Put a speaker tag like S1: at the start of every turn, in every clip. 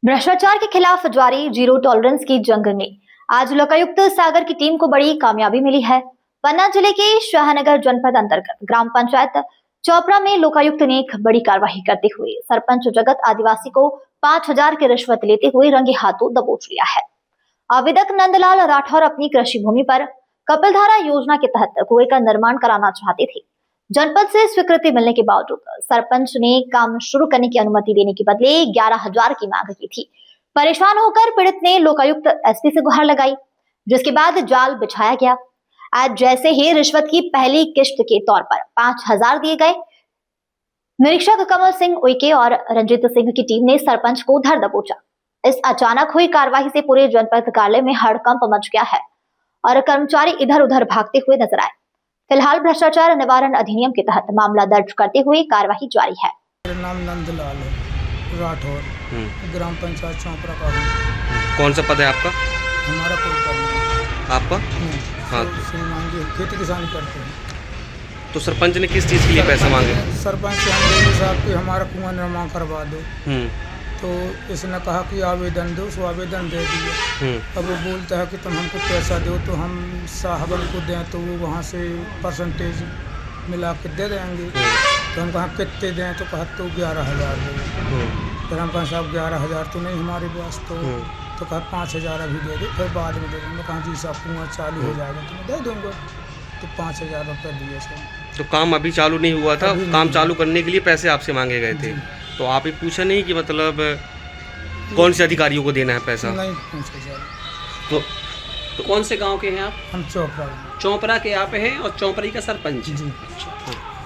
S1: भ्रष्टाचार के खिलाफ जारी जीरो टॉलरेंस की जंग में आज लोकायुक्त सागर की टीम को बड़ी कामयाबी मिली है। पन्ना जिले के शाहनगर जनपद अंतर्गत ग्राम पंचायत चोपड़ा में लोकायुक्त ने एक बड़ी कार्रवाई करते हुए सरपंच जगत आदिवासी को 5,000 की रिश्वत लेते हुए रंगे हाथों दबोच लिया है। आवेदक नंदलाल राठौर अपनी कृषि भूमि पर कपिलधारा योजना के तहत कुएं का निर्माण कराना चाहते थे। जनपद से स्वीकृति मिलने के बावजूद सरपंच ने काम शुरू करने की अनुमति देने के बदले 11,000 की मांग की थी। परेशान होकर पीड़ित ने लोकायुक्त एसपी से गुहार लगाई, जिसके बाद जाल बिछाया गया। आज जैसे ही रिश्वत की पहली किश्त के तौर पर 5,000 दिए गए, निरीक्षक कमल सिंह उइके और रंजीत सिंह की टीम ने सरपंच को धर दबोचा। इस अचानक हुई कार्रवाई से पूरे जनपद कार्यालय में हड़कंप मच गया है और कर्मचारी इधर उधर भागते हुए नजर आए। फिलहाल भ्रष्टाचार निवारण अधिनियम के तहत मामला दर्ज करते हुए कार्यवाही जारी है।
S2: मेरा नाम नंदलाल राठौर, ग्राम पंचायत चोपड़ा का हूँ।
S3: कौन सा पद है आपका?
S2: हमारा कोई पद नहीं।
S3: आपका? हाँ।
S2: तो श्रीमान जी खेती किसानी करते हैं।
S3: तो सरपंच ने किस चीज़ के लिए पैसे मांगे?
S2: सरपंच से हम बोले साहब कि हमारा कुआं निर्माण करवा दो। तो इसने कहा कि आवेदन दो, सो आवेदन दे दिए। अब वो बोलता है कि तुम हमको पैसा दो तो हम साहबन को दें तो वो वहाँ से परसेंटेज मिला के दे देंगे। तो हम कहा कितने दें, तो कहा तो 11,000 दे। फिर हम कहा साहब 11,000 तो नहीं हमारे पास, तो कहा 5,000 अभी दे दो, फिर बाद में दे दूँगा। कहा जी साहब कुआं चालू हो जाएगा तो मैं दे दूँगा। तो 5,000 रुपये दिए सर।
S3: तो काम अभी चालू नहीं हुआ था, काम चालू करने के लिए पैसे आपसे मांगे गए थे। तो आप ही पूछा नहीं कि मतलब कौन से अधिकारियों को देना है पैसा?
S2: नहीं पूछा सर।
S4: तो कौन से गांव के हैं आप?
S2: हम चोपड़ा
S4: चौपड़ा के आप हैं और चौपड़ी का सरपंच
S2: जी।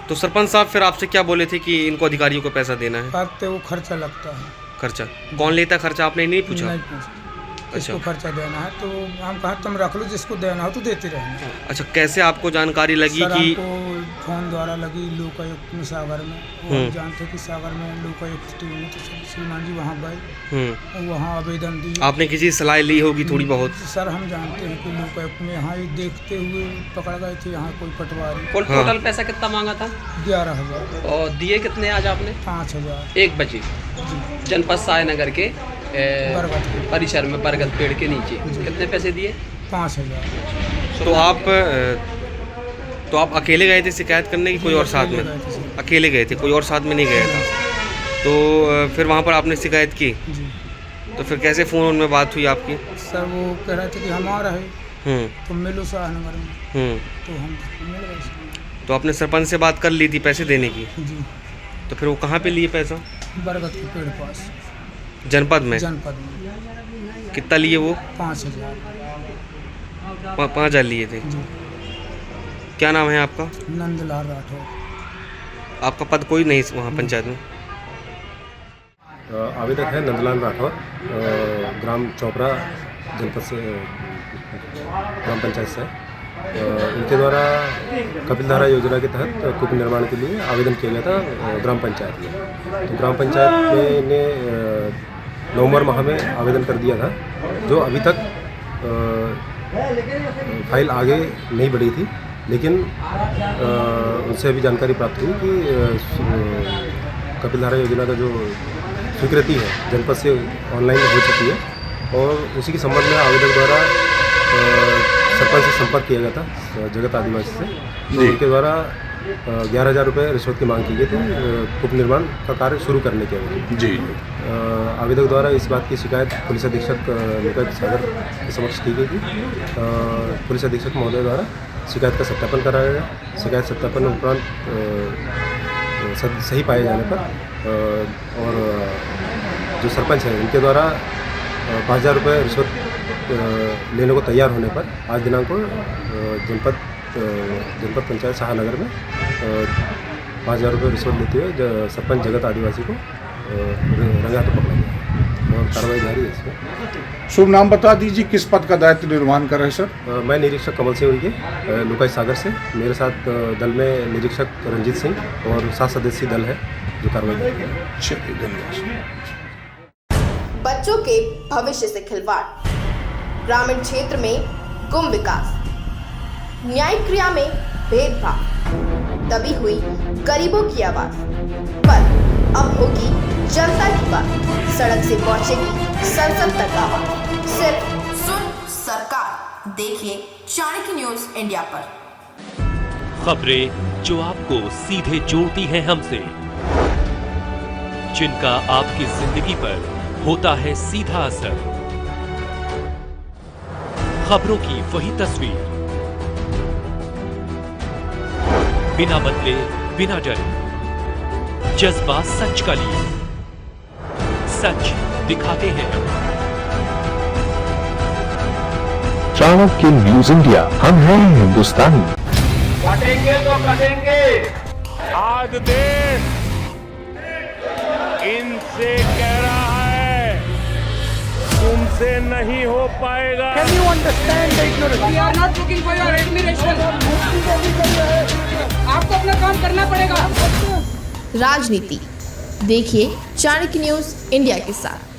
S3: तो सरपंच साहब फिर आपसे क्या बोले थे कि इनको अधिकारियों को पैसा देना है?
S2: करते वो खर्चा लगता है।
S3: खर्चा कौन लेता? खर्चा आपने नहीं पूछा?
S2: नहीं पूछा। इसको खर्चा देना है तो हम कहा तुम रख लो, जिसको देना हो तो देते रहना।
S3: अच्छा, कैसे आपको जानकारी लगी कि?
S2: हमको फोन द्वारा लगी लोकायुक्त में सागर में। हम जानते कि सागर में लोकायुक्त टीम में, तो श्रीमान जी वहाँ गए, वहाँ आवेदन दिए।
S3: आपने किसी सलाह ली होगी थोड़ी बहुत?
S2: सर हम जानते हैं कि लोकायुक्त में यहाँ देखते हुए पकड़ गए थे यहाँ कोई पटवारी।
S4: टोटल पैसा कितना मांगा था?
S2: 11,000।
S4: और दिए कितने आज आपने?
S2: 5,000।
S4: 1 बजे जनपद सायनगर के परिसर में बरगद पेड़ के नीचे कितने पैसे दिए?
S2: 5,000।
S3: तो आप अकेले गए थे शिकायत करने की? कोई और साथ में? अकेले गए थे, कोई और साथ में नहीं गया था। तो फिर वहाँ पर आपने शिकायत की? तो फिर कैसे फ़ोन में बात हुई आपकी?
S2: सर वो कह रहे थे कि हमारा है तो मिलो शाहनगर में। तो हम मिल गए।
S3: तो आपने सरपंच से बात कर ली थी पैसे देने की?
S2: जी।
S3: तो फिर वो कहाँ पे लिए पैसा?
S2: बरगद के पेड़ पास।
S3: जनपद में?
S2: जनपद में।
S3: कितना लिए वो?
S2: 5,000।
S3: 5,000 लिए थे।
S2: जी।
S3: क्या नाम है आपका?
S2: नंदलाल राठौर।
S3: आपका पद कोई नहीं वहाँ पंचायत में?
S5: आवेदक है नंदलाल राठौर, ग्राम चोपड़ा जनपद से, ग्राम पंचायत से। उनके द्वारा कपिलधारा योजना के तहत कूप निर्माण के लिए आवेदन किया गया था ग्राम पंचायत में। तो ग्राम पंचायत में इन्हें नवंबर माह में आवेदन कर दिया था, जो अभी तक फाइल आगे नहीं बढ़ी थी। लेकिन उनसे अभी जानकारी प्राप्त हुई कि कपिलधारा योजना का जो स्वीकृति है जनपद से ऑनलाइन हो चुकी है और उसी के संबंध में आवेदक द्वारा सरपंच से संपर्क किया गया था जगत आदिवासी से। तो उनके द्वारा 11,000 रुपये रिश्वत की मांग की गई थी कूप निर्माण का कार्य शुरू करने के लिए। जी। आवेदक द्वारा इस बात की शिकायत पुलिस अधीक्षक लोकायुक्त सागर के समक्ष की गई थी। पुलिस अधीक्षक महोदय द्वारा शिकायत का सत्यापन कराया गया। शिकायत सत्यापन उपरांत सही पाए जाने पर और जो सरपंच है उनके द्वारा 5,000 रुपये रिश्वत लेने को तैयार होने पर आज दिनांक को जनपद पंचायत शाहनगर में 5,000 रुपये रिश्वत लेते हुए सरपंच जगत आदिवासी को रंगे हाथों पकड़ा गया और कार्रवाई जारी है इसमें।
S6: शुभ नाम बता दीजिए, किस पद का दायित्व निर्वहन कर रहे हैं सर? मैं
S5: निरीक्षक कमल सिंह उइके, लोकायुक्त सागर से। मेरे साथ दल में निरीक्षक रंजीत सिंह और 7 सदस्यीय दल है जो कार्रवाई कर रहे हैं।
S6: धन्यवाद।
S7: बच्चों के भविष्य से खिलवाड़, ग्रामीण क्षेत्र में गुम विकास, न्यायिक क्रिया में भेदभाव, दबी हुई गरीबों की आवाज। पर अब होगी जनता की बात, सड़क से पहुंचेगी संसद तक आवाज। सिर्फ सुन सरकार, देखिए चाणक्य न्यूज इंडिया पर।
S8: खबरें जो आपको सीधे जोड़ती हैं हमसे, जिनका आपकी जिंदगी पर होता है सीधा असर। खबरों की वही तस्वीर, बिना बदले बिना डरे, जज्बा सच का लिए, सच दिखाते हैं।
S9: चाणक्य न्यूज इंडिया, हम हैं हिंदुस्तानी।
S10: कटेंगे तो कटेंगे। आज देश इनसे कह रहा है तुमसे नहीं हो पाएगा। Can you understand the ignorance? We are not looking for your admiration. आपको अपना काम करना पड़ेगा।
S7: राजनीति देखिए चाणक्य न्यूज इंडिया के साथ।